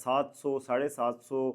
700 750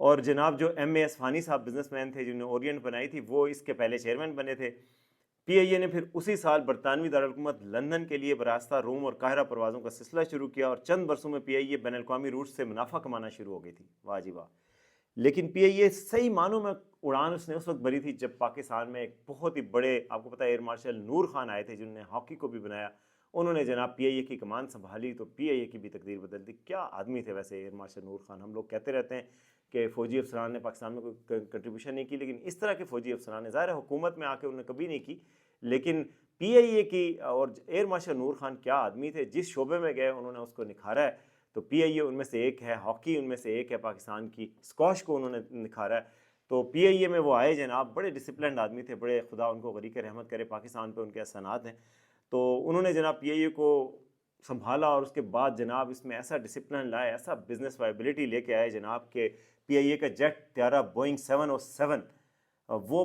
اور جناب جو ایم اے اصفہانی صاحب بزنس مین تھے جنہوں نے اورینٹ بنائی تھی، وہ اس کے پہلے چیئرمین بنے تھے۔ پی آئی اے نے پھر اسی سال برطانوی دارالحکومت لندن کے لیے براستہ روم اور قاہرہ پروازوں کا سلسلہ شروع کیا، اور چند برسوں میں پی آئی اے بین الاقوامی روٹ سے منافع کمانا شروع ہو گئی تھی۔ واہ جی واہ۔ لیکن پی آئی اے صحیح معنوں میں اڑان اس نے اس وقت بھری تھی جب پاکستان میں ایک بہت ہی بڑے، آپ کو پتہ ہے، ایئر مارشل نور خان آئے تھے جنہوں نے ہاکی کو بھی بنایا۔ انہوں نے جناب پی آئی اے کی کمان سنبھالی تو پی آئی اے کی بھی تقدیر بدل دی۔ کیا آدمی تھے ویسے ایئر مارشل نور خان۔ ہم لوگ کہتے رہتے ہیں کہ فوجی افسران نے پاکستان میں کوئی کنٹریبیوشن نہیں کی، لیکن اس طرح کے فوجی افسران نے، ظاہر ہے حکومت میں آ کے انہوں نے کبھی نہیں کی، لیکن پی آئی اے کی اور ایئر مارشل نور خان کیا آدمی تھے۔ جس شعبے میں گئے انہوں نے اس کو نکھارا ہے، تو پی آئی اے ان میں سے ایک ہے، ہاکی ان میں سے ایک ہے پاکستان کی، اسکواش کو انہوں نے نکھارا ہے۔ تو پی آئی اے میں وہ آئے جناب، بڑے ڈسپلنڈ آدمی تھے، بڑے، خدا ان کو غریق رحمت کرے، پاکستان پہ ان کے احسانات ہیں۔ تو انہوں نے جناب پی آئی اے کو سنبھالا، اور اس کے بعد جناب اس میں ایسا ڈسپلن لائے، ایسا بزنس وائبلٹی لے کے آئے جناب کہ پی آئی اے کا جیٹ طیارہ بوئنگ 707 وہ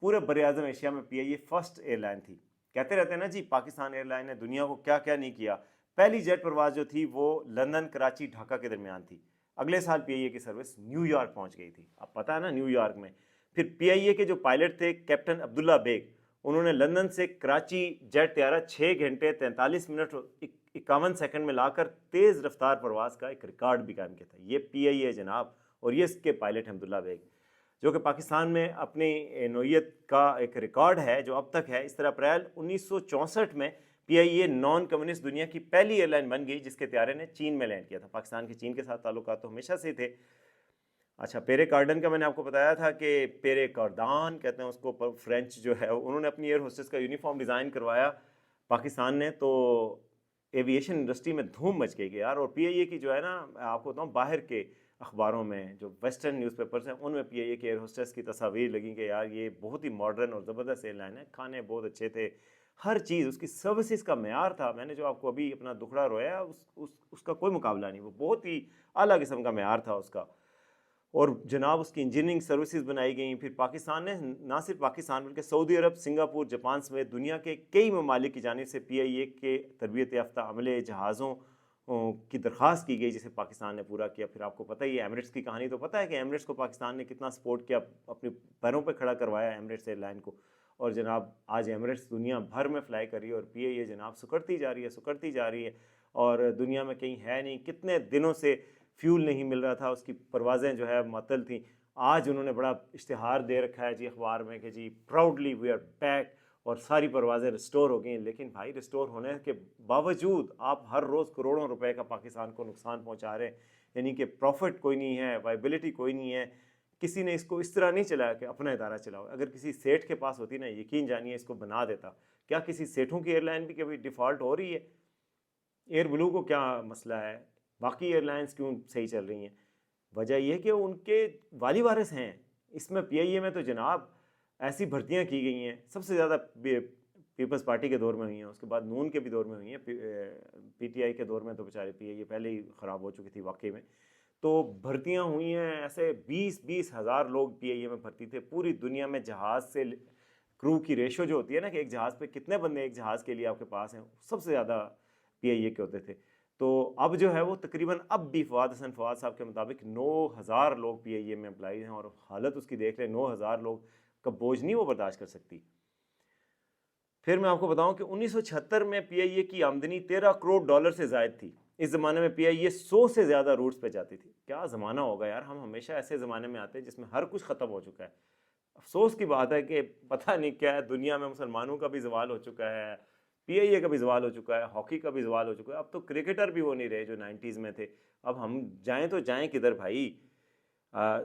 پورے بر اعظم ایشیا میں پی آئی اے فرسٹ ایئر لائن تھی۔ کہتے رہتے ہیں نا جی پاکستان ایئر لائن نے دنیا کو کیا کیا نہیں کیا۔ پہلی جیٹ پرواز جو تھی وہ لندن کراچی ڈھاکہ کے درمیان تھی۔ اگلے سال پی آئی اے کی سروس نیو یارک پہنچ گئی تھی، اب پتہ ہے نا نیو یارک میں۔ پھر پی آئی اے کے جو پائلٹ تھے کیپٹن عبداللہ بیگ، انہوں نے لندن سے کراچی جیٹ طیارہ 6 گھنٹے 43 منٹ 51 سیکنڈ میں لا کر تیز رفتار پرواز کا ایک ریکارڈ بھی قائم کیا تھا۔ یہ پی آئی اے جناب، اور یہ اس کے پائلٹ ہیں عبداللہ بیگ، جو کہ پاکستان میں اپنی نوعیت کا ایک ریکارڈ ہے جو اب تک ہے۔ اس طرح اپریل 1964 میں پی آئی اے نان کمیونسٹ دنیا کی پہلی ایئر لائن بن گئی جس کے طیارے نے چین میں لینڈ کیا تھا۔ پاکستان کے چین کے ساتھ تعلقات تو ہمیشہ سے تھے۔ اچھا، پیرے کارڈن کا میں نے آپ کو بتایا تھا کہ پیرے کارڈان کہتے ہیں اس کو، فرینچ جو ہے، انہوں نے اپنی ایئر ہوسٹس کا یونیفارم ڈیزائن کروایا پاکستان نے، تو ایویشن انڈسٹری میں دھوم مچ گئی کہ یار۔ اور پی آئی اے کی جو ہے نا، آپ کو بتاؤں، باہر کے اخباروں میں جو ویسٹرن نیوز پیپرز ہیں ان میں پی آئی اے کے ایئر ہوسٹس کی تصاویر لگیں کہ یار یہ بہت ہی ماڈرن اور زبردست ایئر لائن ہے، کھانے بہت اچھے تھے، ہر چیز اس کی سروسز کا معیار تھا۔ میں نے جو آپ کو ابھی اپنا دکھڑا رویا اس کا کوئی مقابلہ نہیں، وہ بہت ہی اعلیٰ قسم کا معیار تھا اس کا۔ اور جناب اس کی انجینئرنگ سروسز بنائی گئیں۔ پھر پاکستان نے نہ صرف پاکستان بلکہ سعودی عرب، سنگاپور، جاپان سمیت دنیا کے کئی ممالک کی جانب سے پی آئی اے کے تربیت یافتہ عملے جہازوں کی درخواست کی گئی جسے پاکستان نے پورا کیا۔ پھر آپ کو پتہ ہی ہے ایمریٹس کی کہانی، تو پتہ ہے کہ ایمریٹس کو پاکستان نے کتنا سپورٹ کیا، اپنے پیروں پہ کھڑا کروایا ایمریٹس ایئر لائن کو۔ اور جناب آج ایمریٹس دنیا بھر میں فلائی کر رہی ہے، اور پی آئی اے جناب سکڑتی جا رہی ہے، اور دنیا میں کہیں ہے نہیں۔ کتنے دنوں سے فیول نہیں مل رہا تھا، اس کی پروازیں جو ہے معطل تھیں۔ آج انہوں نے بڑا اشتہار دے رکھا ہے جی اخبار میں کہ جی پراؤڈلی وی آر بیک، اور ساری پروازیں ریسٹور ہو گئی ہیں۔ لیکن بھائی ریسٹور ہونے کے باوجود آپ ہر روز کروڑوں روپے کا پاکستان کو نقصان پہنچا رہے ہیں، یعنی کہ پروفٹ کوئی نہیں ہے، وائبلٹی کوئی نہیں ہے۔ کسی نے اس کو اس طرح نہیں چلایا کہ اپنا ادارہ چلاؤ۔ اگر کسی سیٹھ کے پاس ہوتی نا، یقین جانیے اس کو بنا دیتا۔ کیا کسی سیٹھوں کی ایئر لائن بھی کبھی ڈیفالٹ ہو رہی ہے؟ ایئر بلو کو کیا مسئلہ ہے؟ باقی ایئر لائنس کیوں صحیح چل رہی ہیں؟ وجہ یہ کہ ان کے والی وارث ہیں۔ اس میں پی آئی اے میں تو جناب ایسی بھرتیاں کی گئی ہیں، سب سے زیادہ پیپلز پارٹی کے دور میں ہوئی ہیں، اس کے بعد نون کے بھی دور میں ہوئی ہیں، پی ٹی آئی کے دور میں تو بیچارے پی آئی اے پہلے ہی خراب ہو چکی تھی واقعی میں۔ تو بھرتیاں ہوئی ہیں، ایسے 20 ہزار لوگ پی آئی اے میں بھرتی تھے پوری دنیا میں۔ جہاز سے کرو کی ریشو جو ہوتی ہے نا کہ ایک جہاز پہ کتنے بندے ایک جہاز کے لیے آپ کے پاس ہیں، سب سے زیادہ پی آئی اے کے ہوتے تھے۔ تو اب جو ہے وہ تقریباً اب بھی فواد حسن فواد صاحب کے مطابق 9,000 لوگ پی آئی اے میں امپلائیز ہیں، اور حالت اس کی دیکھ لیں، 9,000 لوگ کا بوجھ نہیں وہ برداشت کر سکتی۔ پھر میں آپ کو بتاؤں کہ 1976 میں پی آئی اے کی آمدنی $13 کروڑ سے زائد تھی۔ اس زمانے میں پی آئی اے 100 سے زیادہ روٹس پہ جاتی تھی۔ کیا زمانہ ہوگا یار، ہم ہمیشہ ایسے زمانے میں آتے ہیں جس میں ہر کچھ ختم ہو چکا ہے۔ افسوس کی بات ہے کہ پتہ نہیں کیا ہے، دنیا میں مسلمانوں کا بھی زوال ہو چکا ہے، پی آئی اے کا بھی زوال ہو چکا ہے، ہاکی کا بھی زوال ہو چکا ہے۔ اب تو کرکٹر بھی وہ نہیں رہے جو 90s میں تھے۔ اب ہم جائیں تو جائیں کدھر بھائی؟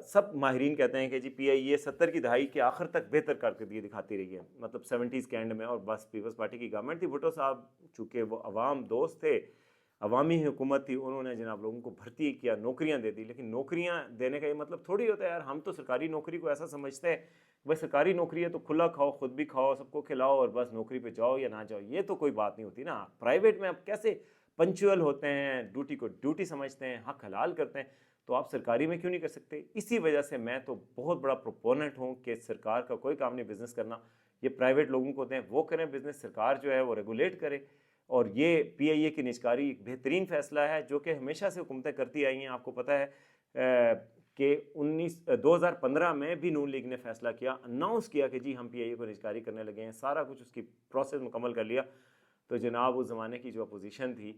سب ماہرین کہتے ہیں کہ جی پی آئی اے 70 کی دہائی کے آخر تک بہتر کارکردگی دکھاتی رہی ہے، مطلب 70s کے اینڈ میں، اور بس پیپلز پارٹی کی گورنمنٹ تھی، بھٹو صاحب چونکہ وہ عوام دوست تھے، عوامی حکومت تھی، انہوں نے جناب لوگوں کو بھرتی کیا، نوکریاں دے دی۔ لیکن نوکریاں دینے کا یہ مطلب تھوڑی ہوتا ہے یار، ہم تو سرکاری نوکری کو ایسا سمجھتے ہیں بھائی سرکاری نوکری ہے تو کھلا کھاؤ، خود بھی کھاؤ، سب کو کھلاؤ، اور بس نوکری پہ جاؤ یا نہ جاؤ۔ یہ تو کوئی بات نہیں ہوتی نا۔ پرائیویٹ میں آپ کیسے پنچوئل ہوتے ہیں، ڈیوٹی کو ڈیوٹی سمجھتے ہیں، حق حلال کرتے ہیں، تو آپ سرکاری میں کیوں نہیں کر سکتے؟ اسی وجہ سے میں تو بہت بڑا پروپوننٹ ہوں کہ سرکار کا کوئی کام نہیں بزنس کرنا، یہ پرائیویٹ لوگوں کو دیں، وہ کریں بزنس، سرکار جو ہے وہ ریگولیٹ کرے۔ اور یہ پی آئی اے کی نجکاری ایک بہترین فیصلہ ہے جو کہ ہمیشہ سے حکومتیں کرتی آئی ہیں۔ آپ کو پتہ ہے کہ 2015 میں بھی نون لیگ نے فیصلہ کیا، اناؤنس کیا کہ جی ہم پی آئی اے کو نجکاری کرنے لگے ہیں، سارا کچھ اس کی پروسیس مکمل کر لیا. تو جناب اس زمانے کی جو اپوزیشن تھی،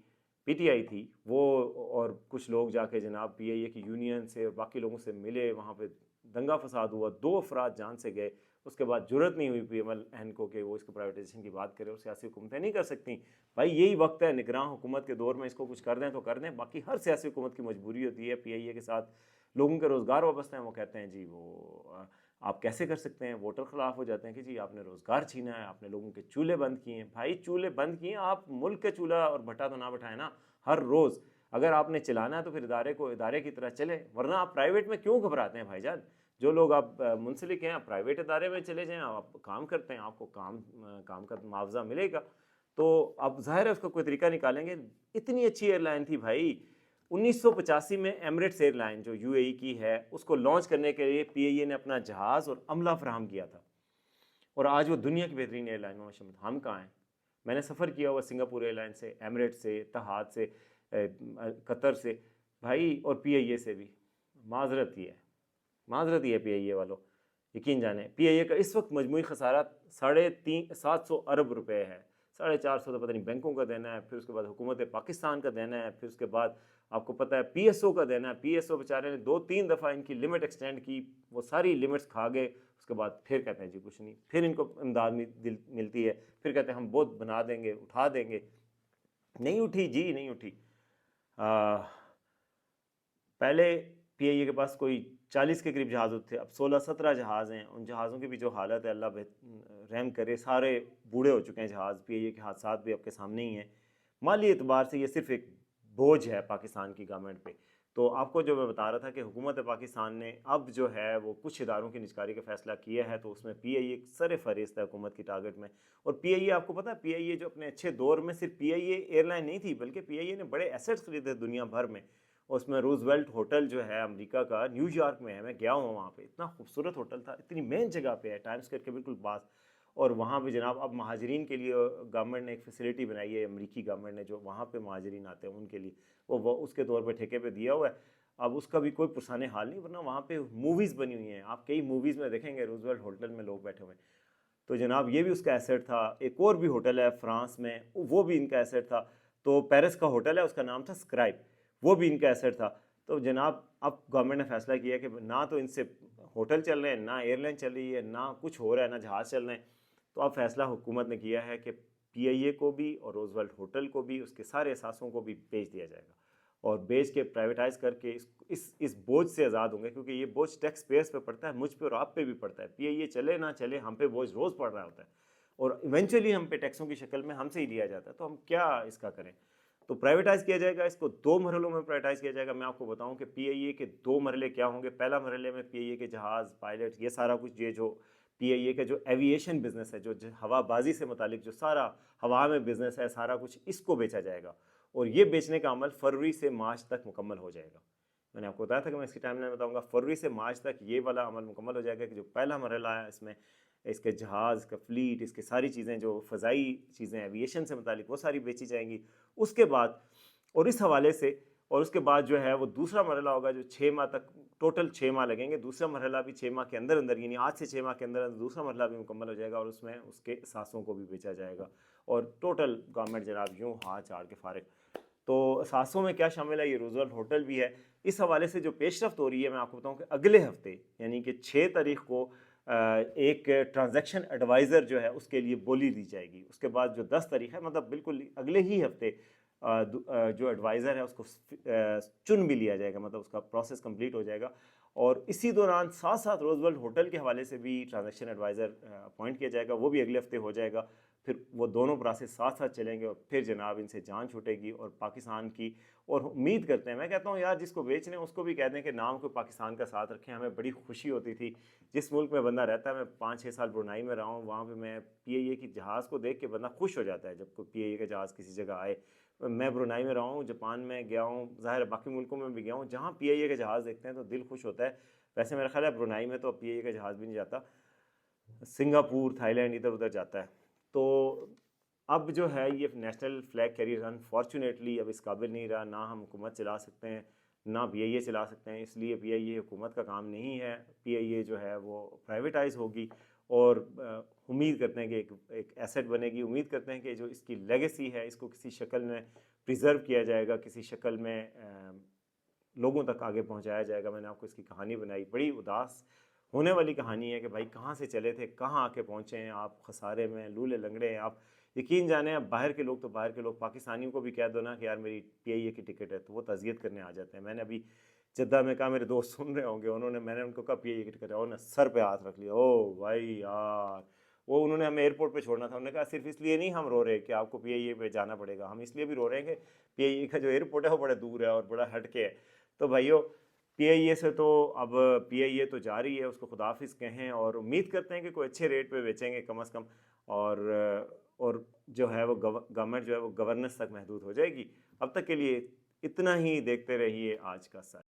پی ٹی آئی تھی، وہ اور کچھ لوگ جا کے جناب پی آئی اے کی یونین سے اور باقی لوگوں سے ملے، وہاں پہ دنگا فساد ہوا، 2 افراد جان سے گئے. اس کے بعد جرت نہیں ہوئی پی ایم ایل این کو کہ وہ اس کو پرائیویٹائزیشن کی بات کرے، اور سیاسی حکومتیں نہیں کر سکتی. بھائی یہی وقت ہے نگراں حکومت کے دور میں، اس کو کچھ کر دیں تو کر دیں. باقی ہر سیاسی حکومت کی مجبوری ہوتی ہے. پی آئی اے کے ساتھ لوگوں کے روزگار وابستہ ہیں، وہ کہتے ہیں جی وہ آپ کیسے کر سکتے ہیں، ووٹر خلاف ہو جاتے ہیں کہ جی آپ نے روزگار چھینا ہے، آپ نے لوگوں کے چولہے بند کیے ہیں. بھائی چولہے بند کیے ہیں، آپ ملک کے چولہا اور بھٹا تو نہ بٹھائیں نا ہر روز. اگر آپ نے چلانا ہے تو پھر ادارے کو ادارے کی طرح چلے، ورنہ آپ پرائیویٹ میں کیوں گھبراتے ہیں بھائی جان؟ جو لوگ آپ منسلک ہیں، آپ پرائیویٹ ادارے میں چلے جائیں، آپ کام کرتے ہیں، آپ کو کام کا معاوضہ ملے گا. تو اب ظاہر ہے اس کا کوئی طریقہ نکالیں گے. اتنی اچھی ایئر لائن تھی بھائی، 1985 میں ایمریٹس ایئر لائن جو یو اے ای کی ہے، اس کو لانچ کرنے کے لیے پی آئی اے نے اپنا جہاز اور عملہ فراہم کیا تھا، اور آج وہ دنیا کی بہترین ایئر لائن میں شامل. ہم کہاں ہیں؟ میں نے سفر کیا ہوا سنگاپور ایئر لائن سے، ایمریٹس سے، اتحاد سے، قطر سے بھائی، اور پی آئی اے سے بھی. معذرت یہ ہے پی آئی اے والوں، یقین جانیں پی آئی اے کا اس وقت مجموعی خسارہ 750 ارب روپے ہے. 450 تو پتہ نہیں بینکوں کا دینا ہے، پھر اس کے بعد حکومت پاکستان کا دینا ہے، پھر اس کے بعد آپ کو پتہ ہے پی ایس او کا دینا ہے. پی ایس او بیچارے نے 2-3 دفعہ ان کی لمٹ ایکسٹینڈ کی، وہ ساری لمٹس کھا گئے. اس کے بعد پھر کہتے ہیں جی کچھ نہیں، پھر ان کو امداد ملتی ہے، پھر کہتے ہیں ہم بہت بنا دیں گے، اٹھا دیں گے. نہیں اٹھی جی، نہیں اٹھی. پہلے پی آئی اے کے پاس کوئی 40 کے قریب جہاز ہوتے تھے، اب 16-17 جہاز ہیں. ان جہازوں کی بھی جو حالت ہے اللہ رحم کرے، سارے بوڑھے ہو چکے ہیں جہاز. پی آئی اے کے حادثات بھی آپ کے سامنے ہی ہیں. مالی اعتبار سے یہ صرف ایک بوجھ ہے پاکستان کی گورنمنٹ پہ. تو آپ کو جو میں بتا رہا تھا کہ حکومت پاکستان نے اب جو ہے وہ کچھ اداروں کی نجکاری کا فیصلہ کیا ہے، تو اس میں پی آئی اے سر فہرست ہے حکومت کی ٹارگٹ میں. اور پی آئی اے آپ کو پتہ ہے، پی آئی اے جو اپنے اچھے دور میں صرف پی آئی اے ایئر لائن نہیں تھی، بلکہ پی آئی اے نے بڑے ایسٹس خریدے دنیا بھر میں. اس میں روزویلٹ ہوٹل جو ہے امریکہ کا، نیو یارک میں ہے، میں گیا ہوں وہاں پہ، اتنا خوبصورت ہوٹل تھا، اتنی مین جگہ پہ ہے، ٹائم اسکوائر کے بالکل پاس. اور وہاں پہ جناب اب مہاجرین کے لیے گورنمنٹ نے ایک فیسلٹی بنائی ہے، امریکی گورنمنٹ نے، جو وہاں پہ مہاجرین آتے ہیں ان کے لیے وہ اس کے طور پہ ٹھیکے پہ دیا ہوا ہے. اب اس کا بھی کوئی پرسان حال نہیں، ورنہ وہاں پہ موویز بنی ہوئی ہیں، آپ کئی موویز میں دیکھیں گے روزویلٹ ہوٹل میں لوگ بیٹھے ہوئے ہیں. تو جناب یہ بھی اس کا ایسٹ تھا. ایک اور بھی ہوٹل ہے فرانس میں، وہ بھی ان کا ایسٹ تھا. تو پیرس کا ہوٹل ہے، اس کا نام تھا اسکرائب، وہ بھی ان کا ایسٹ تھا. تو جناب اب گورنمنٹ نے فیصلہ کیا کہ نہ تو ان سے ہوٹل چل رہے ہیں، نہ ایئر لائن چل رہی ہے، نہ کچھ ہو رہا ہے، نہ جہاز چل رہے ہیں. تو اب فیصلہ حکومت نے کیا ہے کہ پی آئی اے کو بھی اور روزویلٹ ہوٹل کو بھی، اس کے سارے اثاثوں کو بھی بیچ دیا جائے گا، اور بیچ کے پرائیویٹائز کر کے اس بوجھ سے آزاد ہوں گے. کیونکہ یہ بوجھ ٹیکس پیئرس پہ پڑتا ہے، مجھ پہ اور آپ پہ بھی پڑتا ہے. پی آئی اے چلے نہ چلے، ہم پہ بوجھ روز پڑ رہا ہوتا ہے، اور ایونچولی ہم پہ ٹیکسوں کی شکل میں ہم سے ہی لیا جاتا ہے. تو ہم کیا اس کا کریں؟ تو پرائیویٹائز کیا جائے گا، اس کو 2 مرحلوں میں پرائیویٹائز کیا جائے گا. میں آپ کو بتاؤں کہ پی آئی اے کے 2 مرحلے کیا ہوں گے. پہلا مرحلے میں پی آئی اے کے جہاز، پائلٹ، یہ سارا کچھ، یہ جو پی آئی اے کا جو ایویشن بزنس ہے، جو ہوا بازی سے متعلق جو سارا ہوا میں بزنس ہے، سارا کچھ اس کو بیچا جائے گا. اور یہ بیچنے کا عمل فروری سے مارچ تک مکمل ہو جائے گا. میں نے آپ کو بتایا تھا کہ میں اس کی ٹائم لائن بتاؤں گا. فروری سے مارچ تک یہ والا عمل مکمل ہو جائے گا کہ جو پہلا مرحلہ ہے اس میں اس کے جہاز، اس کا فلیٹ، اس کے ساری چیزیں جو فضائی چیزیں ایویشن سے متعلق، وہ ساری بیچی جائیں گی. اس کے بعد اور اس حوالے سے، اور اس کے بعد جو ہے وہ دوسرا مرحلہ ہوگا جو 6 ماہ تک، ٹوٹل 6 ماہ لگیں گے. دوسرا مرحلہ بھی 6 ماہ کے اندر اندر، یعنی آج سے 6 ماہ کے اندر اندر دوسرا مرحلہ بھی مکمل ہو جائے گا، اور اس میں اس کے اثاثوں کو بھی بیچا جائے گا. اور ٹوٹل گورنمنٹ جناب یوں ہاتھ چاڑ کے فارغ. تو اثاثوں میں کیا شامل ہے؟ یہ روزویلٹ ہوٹل بھی ہے. اس حوالے سے جو پیش رفت ہو رہی ہے، میں آپ کو بتاؤں کہ اگلے ہفتے یعنی کہ 6 تاریخ کو ایک ٹرانزیکشن ایڈوائزر جو ہے اس کے لیے بولی دی جائے گی. اس کے بعد جو 10 تاریخ ہے، مطلب بالکل اگلے ہی ہفتے، جو ایڈوائزر ہے اس کو چن بھی لیا جائے گا، مطلب اس کا پروسیس کمپلیٹ ہو جائے گا. اور اسی دوران ساتھ ساتھ روزویلٹ ہوٹل کے حوالے سے بھی ٹرانزیکشن ایڈوائزر اپوائنٹ کیا جائے گا، وہ بھی اگلے ہفتے ہو جائے گا. پھر وہ دونوں پروسیس ساتھ ساتھ چلیں گے، اور پھر جناب ان سے جان چھوٹے گی. اور پاکستان کی، اور امید کرتے ہیں، میں کہتا ہوں یار جس کو بیچ رہے ہیں اس کو بھی کہہ دیں کہ نام کو پاکستان کا ساتھ رکھیں. ہمیں بڑی خوشی ہوتی تھی جس ملک میں بندہ رہتا ہے. میں 5-6 سال برونائی میں رہا ہوں، وہاں پہ میں پی آئی اے کی جہاز کو دیکھ کے بندہ خوش ہو جاتا ہے جب کوئی پی آئی اے کا جہاز کسی جگہ آئے. میں برونائی میں رہا ہوں، جاپان میں گیا ہوں، ظاہر باقی ملکوں میں بھی گیا ہوں، جہاں پی آئی اے کا جہاز دیکھتے ہیں تو دل خوش ہوتا ہے. ویسے میرا خیال ہے برونائی میں تو پی آئی اے کا جہاز بھی نہیں جاتا، سنگاپور، تھائی لینڈ، ادھر ادھر جاتا ہے. تو اب جو ہے یہ نیشنل فلیگ کیریئر انفارچونیٹلی اب اس قابل نہیں رہا، نہ ہم حکومت چلا سکتے ہیں، نہ پی آئی اے چلا سکتے ہیں، اس لیے پی آئی اے حکومت کا کام نہیں ہے، پی آئی اے جو ہے وہ پرائیویٹائز ہوگی، اور امید کرتے ہیں کہ ایک ایسٹ بنے گی، امید کرتے ہیں کہ جو اس کی لیگیسی ہے اس کو کسی شکل میں پریزرو کیا جائے گا، کسی شکل میں لوگوں تک آگے پہنچایا جائے گا۔ میں نے آپ کو اس کی کہانی بنائی، بڑی اداس ہونے والی کہانی ہے کہ بھائی کہاں سے چلے تھے، کہاں آ کے پہنچے ہیں آپ، خسارے میں، لولے لنگڑے ہیں آپ۔ یقین جانیں، اب باہر کے لوگ تو باہر کے لوگ، پاکستانیوں کو بھی کہہ دو نا کہ یار میری پی آئی اے کی ٹکٹ ہے تو وہ تعزیت کرنے آ جاتے ہیں۔ میں نے ابھی جدہ میں کہا، میرے دوست سن رہے ہوں گے، میں نے ان کو کہا پی آئی اے کی ٹکٹ ہے، انہوں نے سر پہ ہاتھ رکھ لیا، او بھائی یار، وہ انہوں نے ہمیں ایئرپورٹ پہ چھوڑنا تھا، انہوں نے کہا صرف اس لیے نہیں ہم رو رہے کہ آپ کو پی آئی اے پہ جانا پڑے گا، ہم اس لیے بھی رو رہے ہیں کہ پی آئی اے کا جو ایئرپورٹ ہے وہ بڑا دور ہے اور بڑا ہٹ کے ہے۔ تو بھائیو، پی آئی اے سے تو اب پی آئی اے تو جاری ہے، اس کو خداحافظ کہیں، اور امید کرتے ہیں کہ کوئی اچھے ریٹ پہ بیچیں گے کم از کم، اور جو ہے وہ گورنمنٹ جو ہے وہ گورننس تک محدود ہو جائے گی۔ اب تک کے لیے اتنا ہی، دیکھتے رہیے آج کا سچ۔